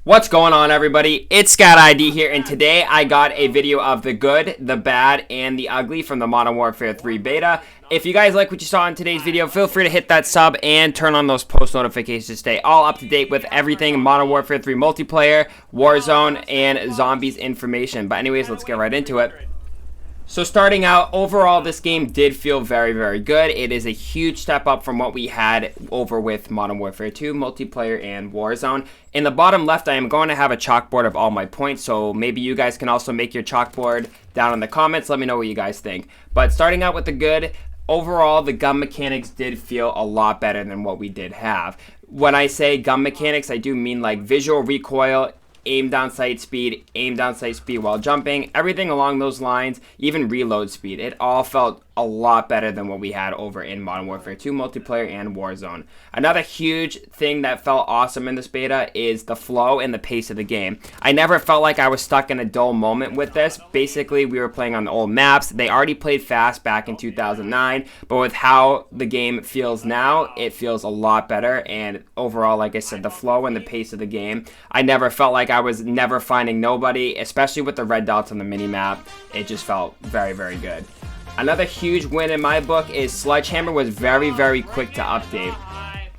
What's going on, everybody? It's Scat ID here, and today I got a video of the good, the bad, and the ugly from the Modern Warfare 3 beta. If you guys like what you saw in today's video, feel free to hit that sub and turn on those post notifications to stay all up to date with everything Modern Warfare 3 multiplayer, Warzone, and zombies information. But anyways, let's get right into it. So starting out, overall, this game did feel very, very good. It is a huge step up from what we had over with Modern Warfare 2, multiplayer, and Warzone. In the bottom left, I am going to have a chalkboard of all my points, so maybe you guys can also make your chalkboard down in the comments. Let me know what you guys think. But starting out with the good, overall, the gun mechanics did feel a lot better than what we did have. When I say gun mechanics, I do mean like visual recoil, aim down sight speed while jumping, everything along those lines, even reload speed. It all felt a lot better than what we had over in Modern Warfare 2 multiplayer and Warzone. Another huge thing that felt awesome in this beta is the flow and the pace of the game. I never felt like I was stuck in a dull moment with this. Basically, we were playing on the old maps. They already played fast back in 2009, but with how the game feels now, it feels a lot better. And overall, like I said, the flow and the pace of the game, I never felt like I was never finding nobody, especially with the red dots on the mini-map. It just felt very, very good. Another huge win in my book is Sledgehammer was very, very quick to update.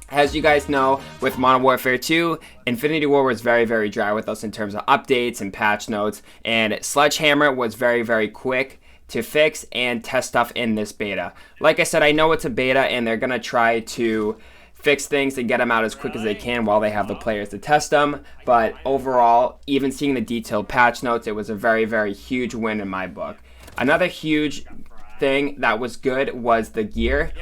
As you guys know, with Modern Warfare 2, Infinity War was very, very dry with us in terms of updates and patch notes, and Sledgehammer was very, very quick to fix and test stuff in this beta. Like I said, I know it's a beta, and they're going to try to fix things and get them out as quick as they can while they have the players to test them, but overall, even seeing the detailed patch notes, it was a very, very huge win in my book. Another huge thing that was good was the gear.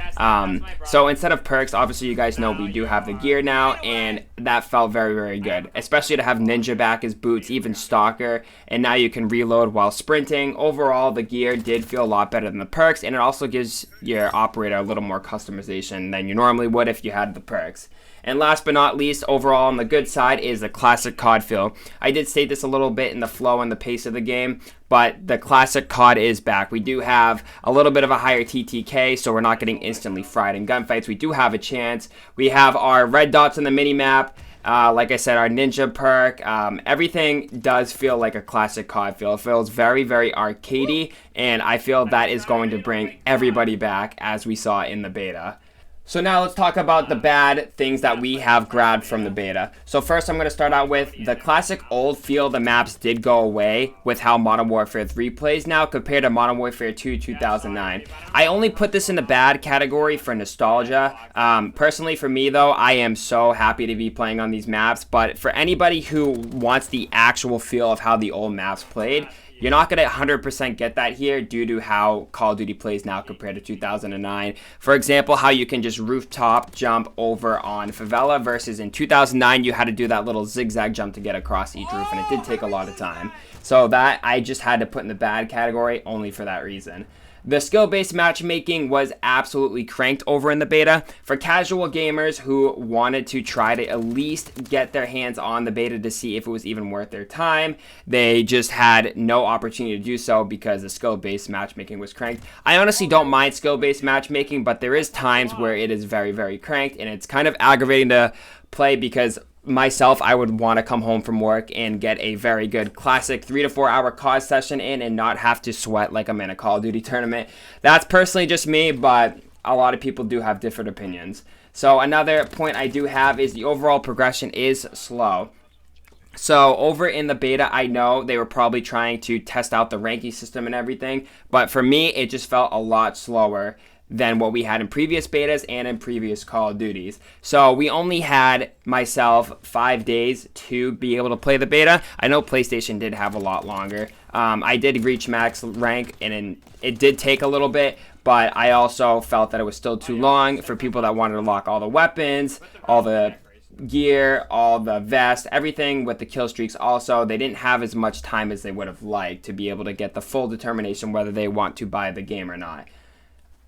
So instead of perks, obviously you guys know we do have the gear now, and that felt very, very good, especially to have Ninja back as boots, even Stalker, and now you can reload while sprinting. Overall, the gear did feel a lot better than the perks, and it also gives your operator a little more customization than you normally would if you had the perks. And last but not least, overall on the good side is the classic COD feel. I did state this a little bit in the flow and the pace of the game, but the classic COD is back. We do have a little bit of a higher TTK, so we're not getting instantly fried in gunfights. We do have a chance. We have our red dots on the mini-map. Like I said, our ninja perk, everything does feel like a classic COD feel. It feels very, very arcadey, and I feel that is going to bring everybody back as we saw in the beta. So now let's talk about the bad things that we have grabbed from the beta. So first I'm going to start out with the classic old feel. The maps did go away with how Modern Warfare 3 plays now compared to Modern Warfare 2 2009. I only put this in the bad category for nostalgia. Personally for me though, I am so happy to be playing on these maps, but for anybody who wants the actual feel of how the old maps played, you're not going to 100% get that here due to how Call of Duty plays now compared to 2009. For example, how you can just rooftop jump over on Favela versus in 2009 you had to do that little zigzag jump to get across each roof, and it did take a lot of time. So that I just had to put in the bad category only for that reason. The skill-based matchmaking was absolutely cranked over in the beta. For casual gamers who wanted to try to at least get their hands on the beta to see if it was even worth their time, they just had no opportunity to do so because the skill-based matchmaking was cranked. I honestly don't mind skill-based matchmaking, but there is times where it is very, very cranked, and it's kind of aggravating to play because myself, I would want to come home from work and get a very good classic 3 to 4 hour COD session in and not have to sweat like I'm in a Call of Duty tournament. That's personally just me, but a lot of people do have different opinions. So another point I do have is the overall progression is slow. So over in the beta, I know they were probably trying to test out the ranking system and everything, but for me, it just felt a lot slower than what we had in previous betas and in previous Call of Duties. So we only had myself 5 days to be able to play the beta. I know PlayStation did have a lot longer. I did reach max rank, and it did take a little bit, but I also felt that it was still too long for people that wanted to lock all the weapons, all the gear, all the vest, everything with the kill streaks. Also, they didn't have as much time as they would have liked to be able to get the full determination whether they want to buy the game or not.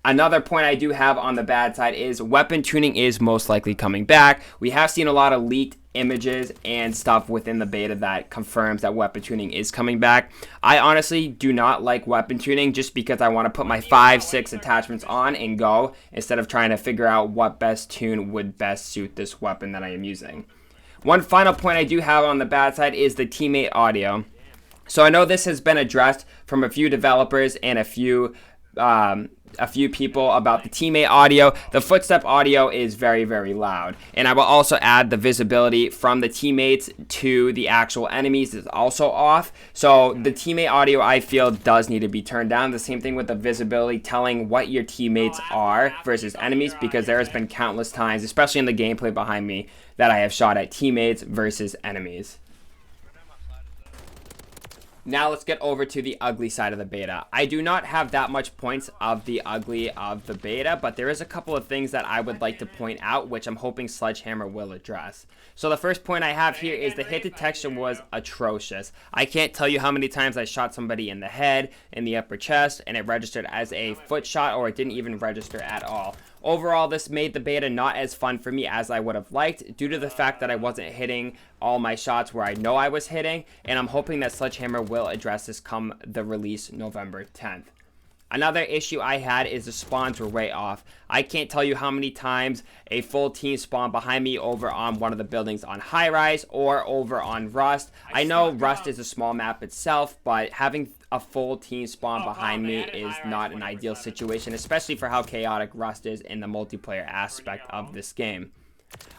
Another point I do have on the bad side is weapon tuning is most likely coming back. We have seen a lot of leaked images and stuff within the beta that confirms that weapon tuning is coming back. I honestly do not like weapon tuning just because I want to put my 5-6 attachments on and go instead of trying to figure out what best tune would best suit this weapon that I am using. One final point I do have on the bad side is the teammate audio. So I know this has been addressed from a few developers and a few people about the teammate audio. The footstep audio is very, very loud. And I will also add the visibility from the teammates to the actual enemies is also off. So the teammate audio, I feel, does need to be turned down. The same thing with the visibility, telling what your teammates are versus enemies, because there has been countless times, especially in the gameplay behind me, that I have shot at teammates versus enemies. Now let's get over to the ugly side of the beta. I do not have that much points of the ugly of the beta, but there is a couple of things that I would like to point out, which I'm hoping Sledgehammer will address. So the first point I have here is the hit detection was atrocious. I can't tell you how many times I shot somebody in the head, in the upper chest, and it registered as a foot shot, or it didn't even register at all. Overall, this made the beta not as fun for me as I would have liked, due to the fact that I wasn't hitting all my shots where I know I was hitting, and I'm hoping that Sledgehammer will address this come the release November 10th. Another issue I had is the spawns were way off. I can't tell you how many times a full team spawned behind me over on one of the buildings on High Rise or over on Rust. I know Rust is a small map itself, but having a full team spawn behind me is not an ideal situation, especially for how chaotic Rust is in the multiplayer aspect of this game.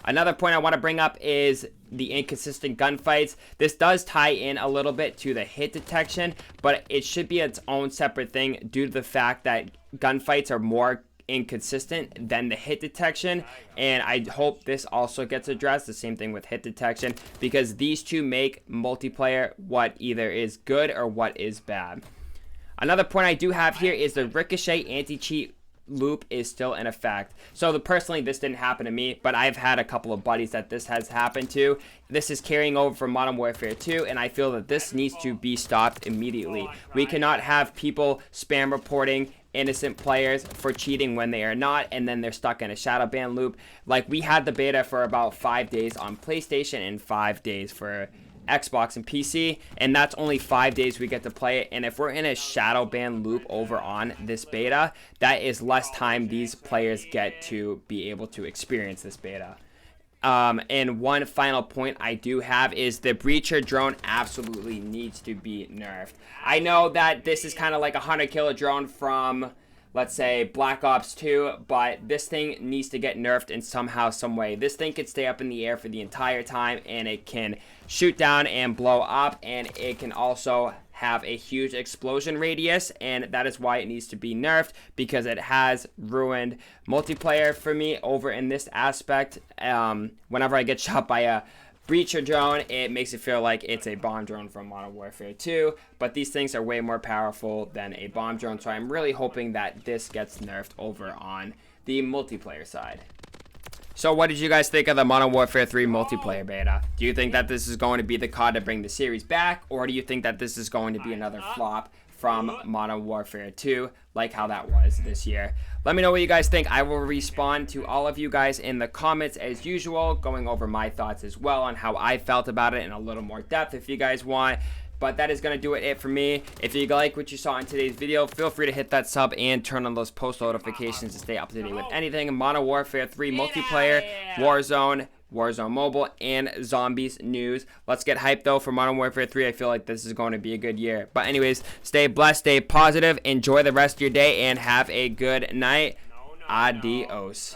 Another point I want to bring up is the inconsistent gunfights. This does tie in a little bit to the hit detection, but it should be its own separate thing due to the fact that gunfights are more inconsistent than the hit detection, and I hope this also gets addressed, the same thing with hit detection, because these two make multiplayer what either is good or what is bad. Another point I do have here is the ricochet anti-cheat loop is still in effect. So personally, this didn't happen to me, but I've had a couple of buddies that this has happened to. This is carrying over from Modern Warfare 2, and I feel that this needs to be stopped immediately. We cannot have people spam reporting innocent players for cheating when they are not, and then they're stuck in a shadow ban loop. Like, we had the beta for about 5 days on PlayStation and 5 days for Xbox and PC, and that's only 5 days we get to play it. And if we're in a shadow ban loop over on this beta, that is less time these players get to be able to experience this beta. And one final point I do have is the breacher drone absolutely needs to be nerfed. I know that this is kind of like a 100-killer drone from, let's say, Black Ops 2, but this thing needs to get nerfed in somehow, some way. This thing could stay up in the air for the entire time, and it can shoot down and blow up, and it can also have a huge explosion radius, and that is why it needs to be nerfed, because it has ruined multiplayer for me over in this aspect. Whenever I get shot by a breacher drone, it makes it feel like it's a bomb drone from Modern Warfare 2, but these things are way more powerful than a bomb drone, so I'm really hoping that this gets nerfed over on the multiplayer side. So what did you guys think of the Modern Warfare 3 multiplayer beta? Do you think that this is going to be the COD to bring the series back, or do you think that this is going to be another flop from Modern Warfare 2, like how that was this year? Let me know what you guys think. I will respond to all of you guys in the comments as usual, going over my thoughts as well on how I felt about it in a little more depth if you guys want. But that is going to do it for me. If you like what you saw in today's video, feel free to hit that sub and turn on those post notifications to stay up to date with anything Modern Warfare 3 multiplayer, Warzone, Warzone Mobile, and Zombies news. Let's get hyped though for Modern Warfare 3. I feel like this is going to be a good year. But anyways, stay blessed, stay positive, enjoy the rest of your day, and have a good night. Adios.